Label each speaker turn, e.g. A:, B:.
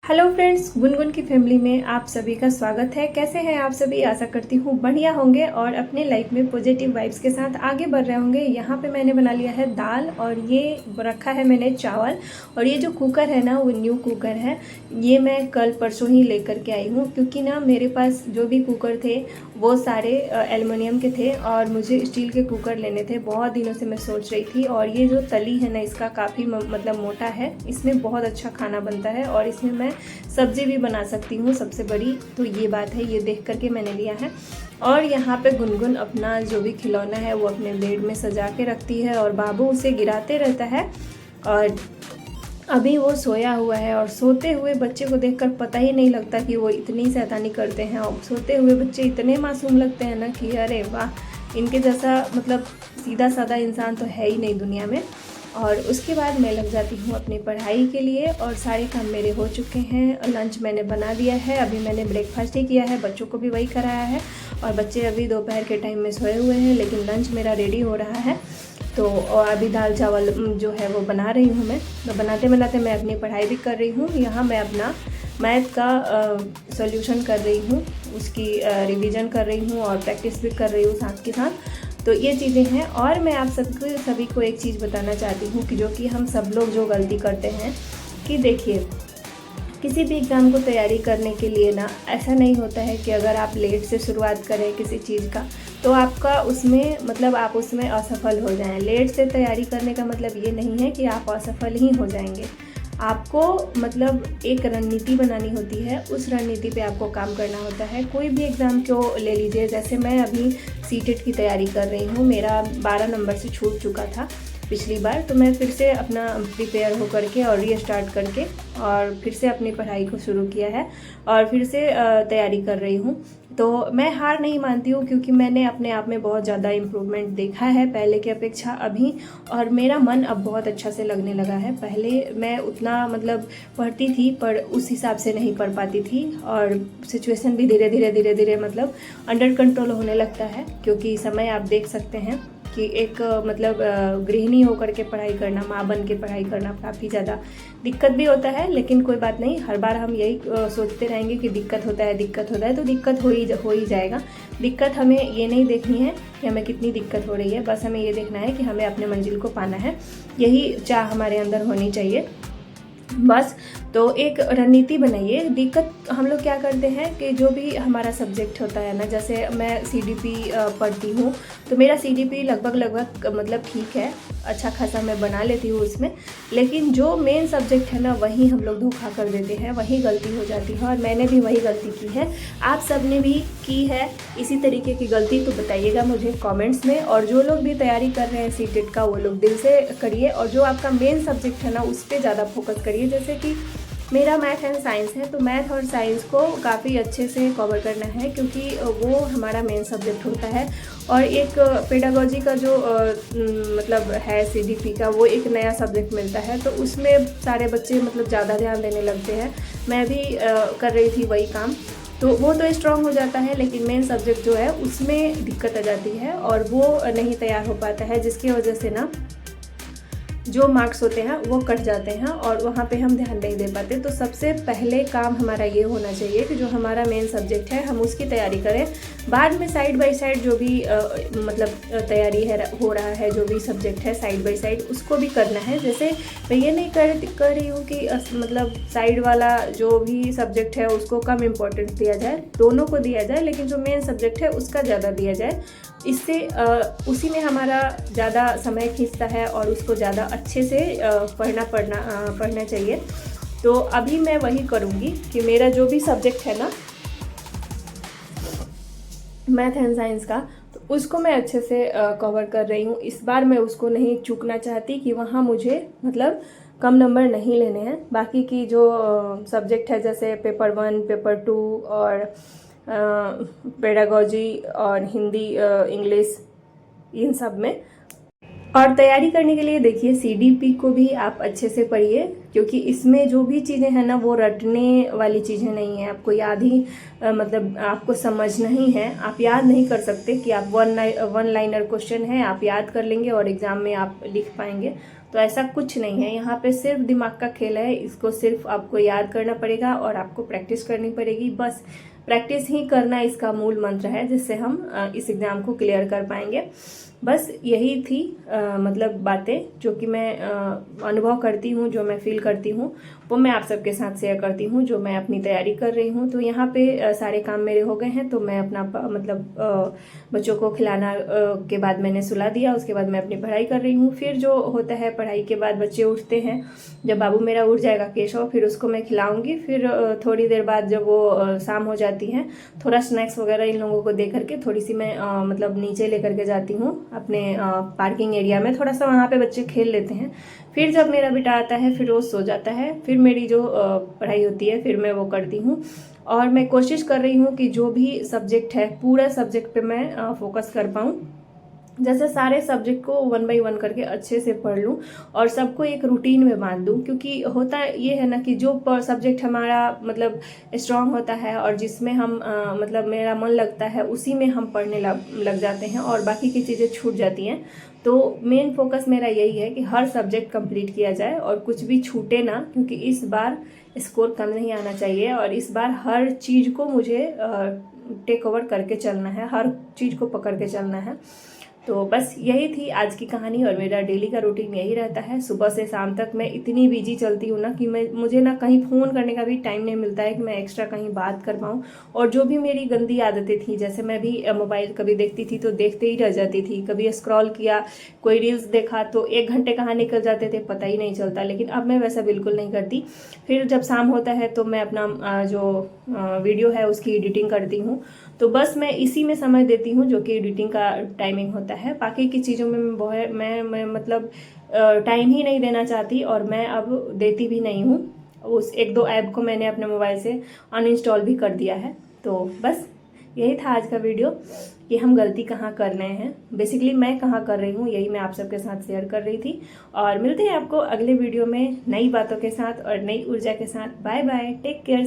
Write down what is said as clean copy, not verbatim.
A: Hello friends, Gungun की family में आप सभी का स्वागत है। कैसे हैं आप सभी? आशा करती हूँ बढ़िया होंगे और अपने लाइफ में पॉजिटिव वाइब्स के साथ आगे बढ़ रहे होंगे। यहाँ पे मैंने बना लिया है दाल और ये रखा है मैंने चावल। और ये जो कुकर है ना, वो न्यू कुकर है। ये मैं कल परसों ही लेकर के आई हूँ, क्योंकि ना मेरे पास जो भी कुकर थे वो सारे एल्युमिनियम के थे और मुझे स्टील के कुकर लेने थे। बहुत दिनों से मैं सोच रही थी। और ये जो तली है ना, इसका काफ़ी मतलब मोटा है। इसमें बहुत अच्छा खाना बनता है और इसमें मैं सब्जी भी बना सकती हूँ। सबसे बड़ी तो ये बात है, ये देख करके मैंने लिया है। और यहाँ पे गुनगुन अपना जो भी खिलौना है वो अपने बेड में सजा के रखती है और बाबू उसे गिराते रहता है। और अभी वो सोया हुआ है और सोते हुए बच्चे को देखकर पता ही नहीं लगता कि वो इतनी शैतानी करते हैं। और सोते हुए बच्चे इतने मासूम लगते हैं ना कि अरे वाह, इनके जैसा मतलब सीधा साधा इंसान तो है ही नहीं दुनिया में। और उसके बाद मैं लग जाती हूँ अपनी पढ़ाई के लिए और सारे काम मेरे हो चुके हैं। लंच मैंने बना दिया है, अभी मैंने ब्रेकफास्ट ही किया है, बच्चों को भी वही कराया है। और बच्चे अभी दोपहर के टाइम में सोए हुए हैं, लेकिन लंच मेरा रेडी हो रहा है। तो और अभी दाल चावल जो है वो बना रही हूँ मैं। तो बनाते बनाते मैं अपनी पढ़ाई भी कर रही हूँ। यहाँ मैं अपना मैथ का सॉल्यूशन कर रही हूँ, उसकी रिवीजन कर रही हूँ और प्रैक्टिस भी कर रही हूँ साथ के साथ। तो ये चीज़ें हैं। और मैं आप सभी को एक चीज़ बताना चाहती हूँ कि जो कि हम सब लोग जो गलती करते हैं कि देखिए, किसी भी एग्ज़ाम को तैयारी करने के लिए ना ऐसा नहीं होता है कि अगर आप लेट से शुरुआत करें किसी चीज़ का तो आपका उसमें मतलब आप उसमें असफल हो जाएं। लेट से तैयारी करने का मतलब ये नहीं है कि आप असफल ही हो जाएंगे। आपको मतलब एक रणनीति बनानी होती है, उस रणनीति पे आपको काम करना होता है। कोई भी एग्ज़ाम को ले लीजिए, जैसे मैं अभी सीटेट की तैयारी कर रही हूँ। मेरा 12 नंबर से छूट चुका था पिछली बार, तो मैं फिर से अपना प्रिपेयर हो करके और रीस्टार्ट करके और फिर से अपनी पढ़ाई को शुरू किया है और फिर से तैयारी कर रही हूँ। तो मैं हार नहीं मानती हूँ, क्योंकि मैंने अपने आप में बहुत ज़्यादा इम्प्रूवमेंट देखा है पहले की अपेक्षा अभी। और मेरा मन अब बहुत अच्छा से लगने लगा है। पहले मैं उतना मतलब पढ़ती थी पर उस हिसाब से नहीं पढ़ पाती थी और सिचुएशन भी धीरे धीरे मतलब अंडर कंट्रोल होने लगता है। क्योंकि समय आप देख सकते हैं कि एक मतलब गृहिणी होकर के पढ़ाई करना, माँ बन के पढ़ाई करना काफ़ी ज़्यादा दिक्कत भी होता है। लेकिन कोई बात नहीं, हर बार हम यही सोचते रहेंगे कि दिक्कत होता है तो दिक्कत हो ही जाएगा। दिक्कत हमें ये नहीं देखनी है कि हमें कितनी दिक्कत हो रही है, बस हमें ये देखना है कि हमें अपने मंजिल को पाना है। यही चाह हमारे अंदर होनी चाहिए बस। तो एक रणनीति बनाइए। दिक्कत हम लोग क्या करते हैं कि जो भी हमारा सब्जेक्ट होता है ना, जैसे मैं सीडीपी पढ़ती हूँ तो मेरा सीडीपी लगभग मतलब ठीक है, अच्छा खासा मैं बना लेती हूँ उसमें। लेकिन जो मेन सब्जेक्ट है ना, वहीं हम लोग धोखा कर देते हैं, वहीं गलती हो जाती है। और मैंने भी वही गलती की है, आप सब ने भी की है इसी तरीके की गलती। तो बताइएगा मुझे कमेंट्स में। और जो लोग भी तैयारी कर रहे हैं सीटेट का, वो लोग दिल से करिए और जो आपका मेन सब्जेक्ट है ना, उस पर ज़्यादा फोकस करिए। जैसे कि मेरा मैथ एंड साइंस है, तो मैथ और साइंस को काफ़ी अच्छे से कवर करना है, क्योंकि वो हमारा मेन सब्जेक्ट होता है। और एक पेडागोजी का जो मतलब है सीडीपी का, वो एक नया सब्जेक्ट मिलता है, तो उसमें सारे बच्चे मतलब ज़्यादा ध्यान देने लगते हैं। मैं भी कर रही थी वही काम, तो वो तो स्ट्रॉन्ग हो जाता है, लेकिन मेन सब्जेक्ट जो है उसमें दिक्कत आ जाती है और वो नहीं तैयार हो पाता है, जिसकी वजह से ना जो मार्क्स होते हैं वो कट जाते हैं और वहाँ पे हम ध्यान नहीं दे पाते। तो सबसे पहले काम हमारा ये होना चाहिए कि जो हमारा मेन सब्जेक्ट है हम उसकी तैयारी करें। बाद में साइड बाय साइड जो भी मतलब तैयारी है हो रहा है, जो भी सब्जेक्ट है साइड बाय साइड उसको भी करना है। जैसे मैं ये नहीं कर रही हूँ कि मतलब साइड वाला जो भी सब्जेक्ट है उसको कम इम्पोर्टेंस दिया जाए, दोनों को दिया जाए, लेकिन जो मेन सब्जेक्ट है उसका ज़्यादा दिया जाए। इससे उसी में हमारा ज़्यादा समय खींचता है और उसको ज़्यादा अच्छे से पढ़ना चाहिए। तो अभी मैं वही करूँगी कि मेरा जो भी सब्जेक्ट है ना मैथ एंड साइंस का, तो उसको मैं अच्छे से कवर कर रही हूँ। इस बार मैं उसको नहीं चूकना चाहती कि वहाँ मुझे मतलब कम नंबर नहीं लेने हैं। बाकी की जो सब्जेक्ट है, जैसे पेपर 1, पेपर 2 और पेडागोजी और हिंदी, इंग्लिश, इन सब में। और तैयारी करने के लिए देखिए, सीडीपी को भी आप अच्छे से पढ़िए, क्योंकि इसमें जो भी चीज़ें हैं ना वो रटने वाली चीज़ें नहीं है। आपको याद ही मतलब आपको समझना ही है। आप याद नहीं कर सकते कि आप वन लाइनर क्वेश्चन है आप याद कर लेंगे और एग्ज़ाम में आप लिख पाएंगे। तो ऐसा कुछ नहीं है, यहाँ पे सिर्फ दिमाग का खेल है। इसको सिर्फ आपको याद करना पड़ेगा और आपको प्रैक्टिस करनी पड़ेगी। बस प्रैक्टिस ही करना इसका मूल मंत्र है, जिससे हम इस एग्ज़ाम को क्लियर कर पाएंगे। बस यही थी मतलब बातें जो कि मैं अनुभव करती हूँ, जो मैं फील करती हूँ, वो मैं आप सबके साथ शेयर करती हूँ, जो मैं अपनी तैयारी कर रही हूँ। तो यहाँ पे सारे काम मेरे हो गए हैं, तो मैं अपना मतलब बच्चों को खिलाना के बाद मैंने सुला दिया। उसके बाद मैं अपनी पढ़ाई कर रही हूँ। फिर जो होता है पढ़ाई के बाद बच्चे उठते हैं, जब बाबू मेरा उठ जाएगा केशव, फिर उसको मैं खिलाऊंगी। फिर थोड़ी देर बाद जब वो शाम हो जाती है, थोड़ा स्नैक्स वगैरह इन लोगों को दे करके थोड़ी सी मैं मतलब नीचे लेकर के जाती हूँ अपने पार्किंग एरिया में। थोड़ा सा वहाँ पे बच्चे खेल लेते हैं। फिर जब मेरा बेटा आता है, फिर वो सो जाता है। फिर मेरी जो पढ़ाई होती है फिर मैं वो करती हूँ। और मैं कोशिश कर रही हूँ कि जो भी सब्जेक्ट है, पूरा सब्जेक्ट पे मैं फोकस कर पाऊँ। जैसे सारे सब्जेक्ट को 1 बाय 1 करके अच्छे से पढ़ लूँ और सबको एक रूटीन में बांध दूँ। क्योंकि होता ये है ना कि जो सब्जेक्ट हमारा मतलब स्ट्रांग होता है और जिसमें हम मतलब मेरा मन लगता है, उसी में हम पढ़ने लग जाते हैं और बाकी की चीज़ें छूट जाती हैं। तो मेन फोकस मेरा यही है कि हर सब्जेक्ट कंप्लीट किया जाए और कुछ भी छूटे ना, क्योंकि इस बार स्कोर कम नहीं आना चाहिए। और इस बार हर चीज़ को मुझे टेक ओवर करके चलना है, हर चीज़ को पकड़ के चलना है। तो बस यही थी आज की कहानी। और मेरा डेली का रूटीन यही रहता है। सुबह से शाम तक मैं इतनी बिजी चलती हूँ ना कि मुझे ना कहीं फ़ोन करने का भी टाइम नहीं मिलता है कि मैं एक्स्ट्रा कहीं बात कर पाऊँ। और जो भी मेरी गंदी आदतें थी, जैसे मैं भी मोबाइल कभी देखती थी तो देखते ही रह जाती थी, कभी स्क्रॉल किया, कोई रील्स देखा तो 1 घंटे कहाँ निकल जाते थे पता ही नहीं चलता। लेकिन अब मैं वैसा बिल्कुल नहीं करती। फिर जब शाम होता है तो मैं अपना जो वीडियो है उसकी एडिटिंग करती हूँ। तो बस मैं इसी में समय देती हूँ, जो कि एडिटिंग का टाइमिंग होता है। बाकी की चीज़ों में मैं मतलब टाइम ही नहीं देना चाहती और मैं अब देती भी नहीं हूँ। उस 1-2 ऐप को मैंने अपने मोबाइल से अनइंस्टॉल भी कर दिया है। तो बस यही था आज का वीडियो कि हम गलती कहाँ कर रहे हैं, बेसिकली मैं कहाँ कर रही हूँ, यही मैं आप सबके साथ शेयर कर रही थी। और मिलते हैं आपको अगले वीडियो में नई बातों के साथ और नई ऊर्जा के साथ। Bye bye, take care.